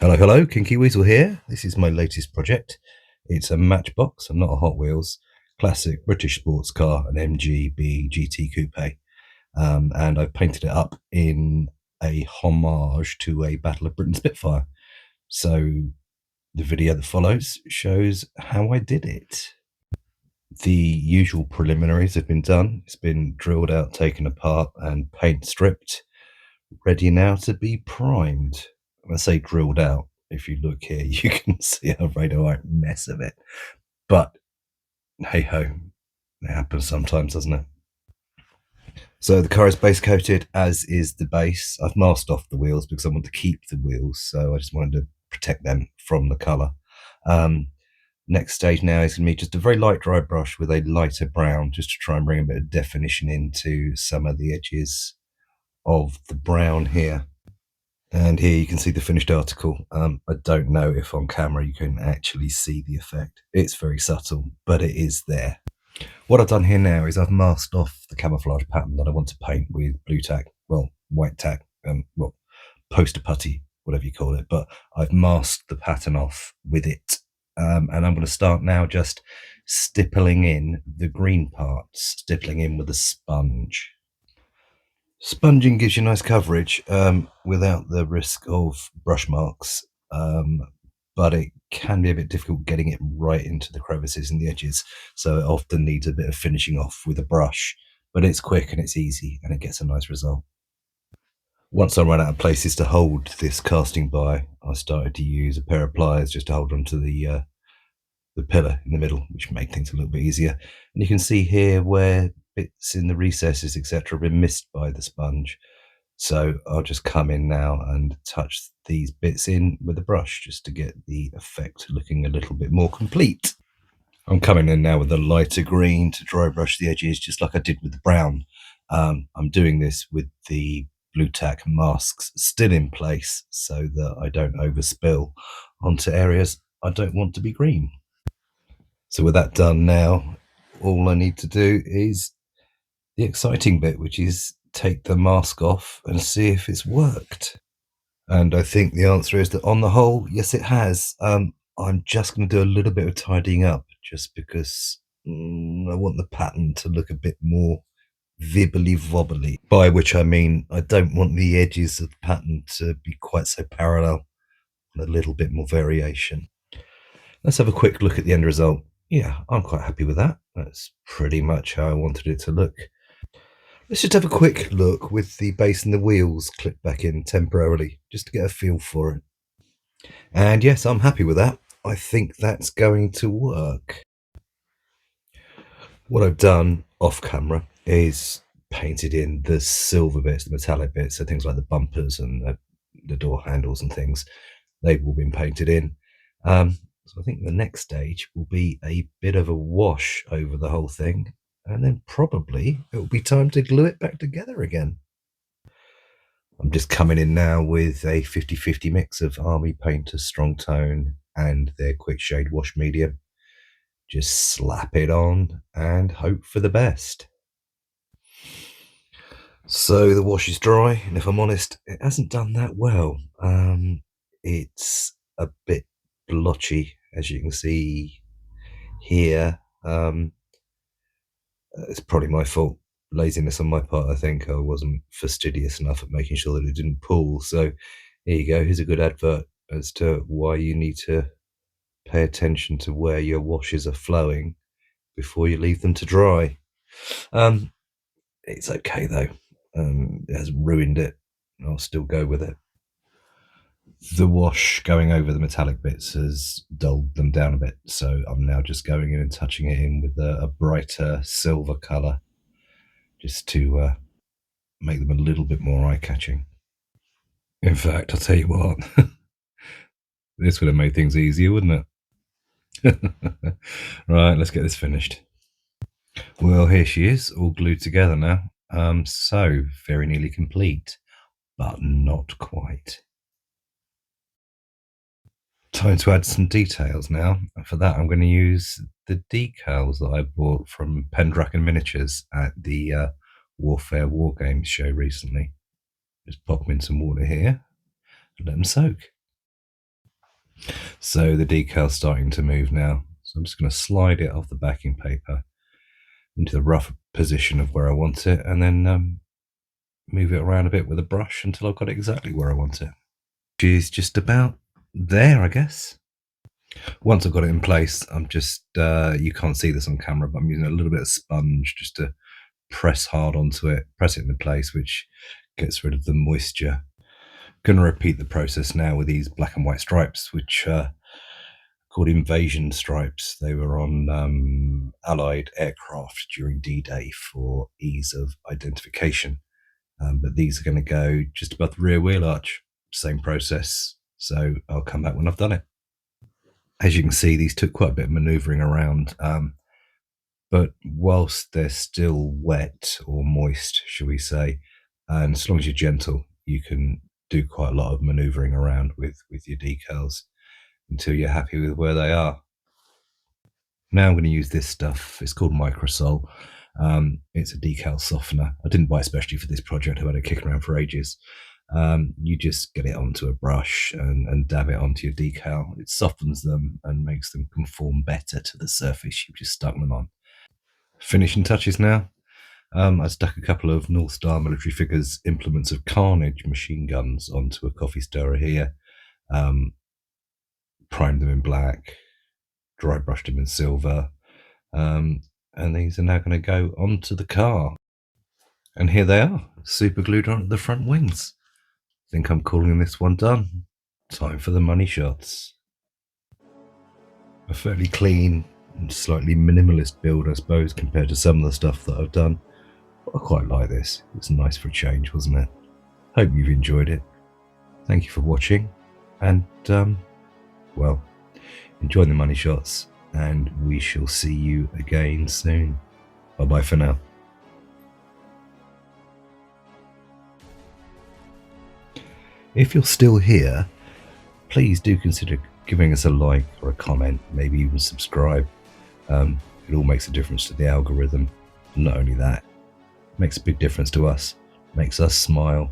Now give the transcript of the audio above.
Hello, hello, Kinky Weasel here. This is my latest project. It's a Matchbox, and not a Hot Wheels, classic British sports car, an MGB GT Coupe. And I've painted it up in a homage to a Battle of Britain Spitfire. So the video that follows shows how I did it. The usual preliminaries have been done. It's been drilled out, taken apart, and paint stripped, ready now to be primed. I say drilled out. If you look here, you can see a radioactive mess of it. But hey ho, it happens sometimes, doesn't it? So the car is base coated, as is the base. I've masked off the wheels because I want to keep the wheels, so I just wanted to protect them from the colour. Next stage now is going to be just a very light dry brush with a lighter brown, just to try and bring a bit of definition into some of the edges of the brown here. And here you can see the finished article. I don't know if on camera you can actually see the effect. It's very subtle, but it is there. What I've done here now is I've masked off the camouflage pattern that I want to paint with blue tack, well, white tack, well, poster putty, whatever you call it, but I've masked the pattern off with it. And I'm going to start now just stippling in the green parts, stippling in with a sponge. Sponging gives you nice coverage without the risk of brush marks, but it can be a bit difficult getting it right into the crevices and the edges, so it often needs a bit of finishing off with a brush, but it's quick and it's easy and it gets a nice result. Once I ran out of places to hold this casting by, I started to use a pair of pliers just to hold onto the pillar in the middle, which made things a little bit easier. And you can see here where bits in the recesses, etc., have been missed by the sponge. So I'll just come in now and touch these bits in with a brush just to get the effect looking a little bit more complete. I'm coming in now with a lighter green to dry brush the edges, just like I did with the brown. I'm doing this with the blue tack masks still in place so that I don't overspill onto areas I don't want to be green. So with that done now, all I need to do is the exciting bit, which is take the mask off and see if it's worked. And I think the answer is that on the whole, yes, it has. I'm just going to do a little bit of tidying up just because I want the pattern to look a bit more vibbly wobbly, by which I mean I don't want the edges of the pattern to be quite so parallel, and a little bit more variation. Let's have a quick look at the end result. Yeah, I'm quite happy with that. That's pretty much how I wanted it to look. Let's just have a quick look with the base and the wheels clipped back in temporarily, just to get a feel for it. And yes, I'm happy with that. I think that's going to work. What I've done off camera is painted in the silver bits, the metallic bits, so things like the bumpers and the door handles and things. They've all been painted in. So I think the next stage will be a bit of a wash over the whole thing, and then probably it will be time to glue it back together again. I'm just coming in now with a 50-50 mix of Army Painter Strong Tone and their Quick Shade Wash Medium. Just slap it on and hope for the best. So the wash is dry, and if I'm honest, it hasn't done that well. It's a bit blotchy, as you can see here. It's probably my fault, laziness on my part. I think I wasn't fastidious enough at making sure that it didn't pool. So here you go. Here's a good advert as to why you need to pay attention to where your washes are flowing before you leave them to dry. It's okay though. It hasn't ruined it. I'll still go with it. The wash going over the metallic bits has dulled them down a bit, so I'm now just going in and touching it in with a brighter silver colour, just to make them a little bit more eye-catching. In fact, I'll tell you what, this would have made things easier, wouldn't it? Right, let's get this finished. Well, here she is, all glued together now. So very nearly complete, but not quite. Time to add some details now, and for that I'm going to use the decals that I bought from Pendragon Miniatures at the Warfare Wargames show recently. Just pop them in some water here and let them soak. So the decal's starting to move now. So I'm just going to slide it off the backing paper into the rough position of where I want it, and then move it around a bit with a brush until I've got it exactly where I want it. Which is just about there, I guess. Once I've got it in place, I'm just, you can't see this on camera, but I'm using a little bit of sponge just to press hard onto it, press it into place, which gets rid of the moisture. Going to repeat the process now with these black and white stripes, which are called invasion stripes. They were on Allied aircraft during D-Day for ease of identification. But these are going to go just above the rear wheel arch. Same process. So I'll come back when I've done it. As you can see, these took quite a bit of manoeuvring around. But whilst they're still wet or moist, shall we say, and as long as you're gentle, you can do quite a lot of manoeuvring around with your decals until you're happy with where they are. Now I'm going to use this stuff. It's called Microsol. It's a decal softener. I didn't buy it especially for this project. I've had it kicking around for ages. You just get it onto a brush and dab it onto your decal. It softens them and makes them conform better to the surface you've just stuck them on. Finishing touches now. I stuck a couple of North Star military figures implements of Carnage machine guns onto a coffee stirrer here. Primed them in black, dry brushed them in silver, and these are now going to go onto the car. And here they are, super glued onto the front wings. I think I'm calling this one done. Time for the money shots. A fairly clean and slightly minimalist build, I suppose, compared to some of the stuff that I've done. But I quite like this. It's nice for a change, wasn't it? Hope you've enjoyed it. Thank you for watching, and well, enjoy the money shots, and we shall see you again soon. Bye bye for now. If you're still here, please do consider giving us a like or a comment, maybe even subscribe. It all makes a difference to the algorithm. Not only that, it makes a big difference to us, makes us smile,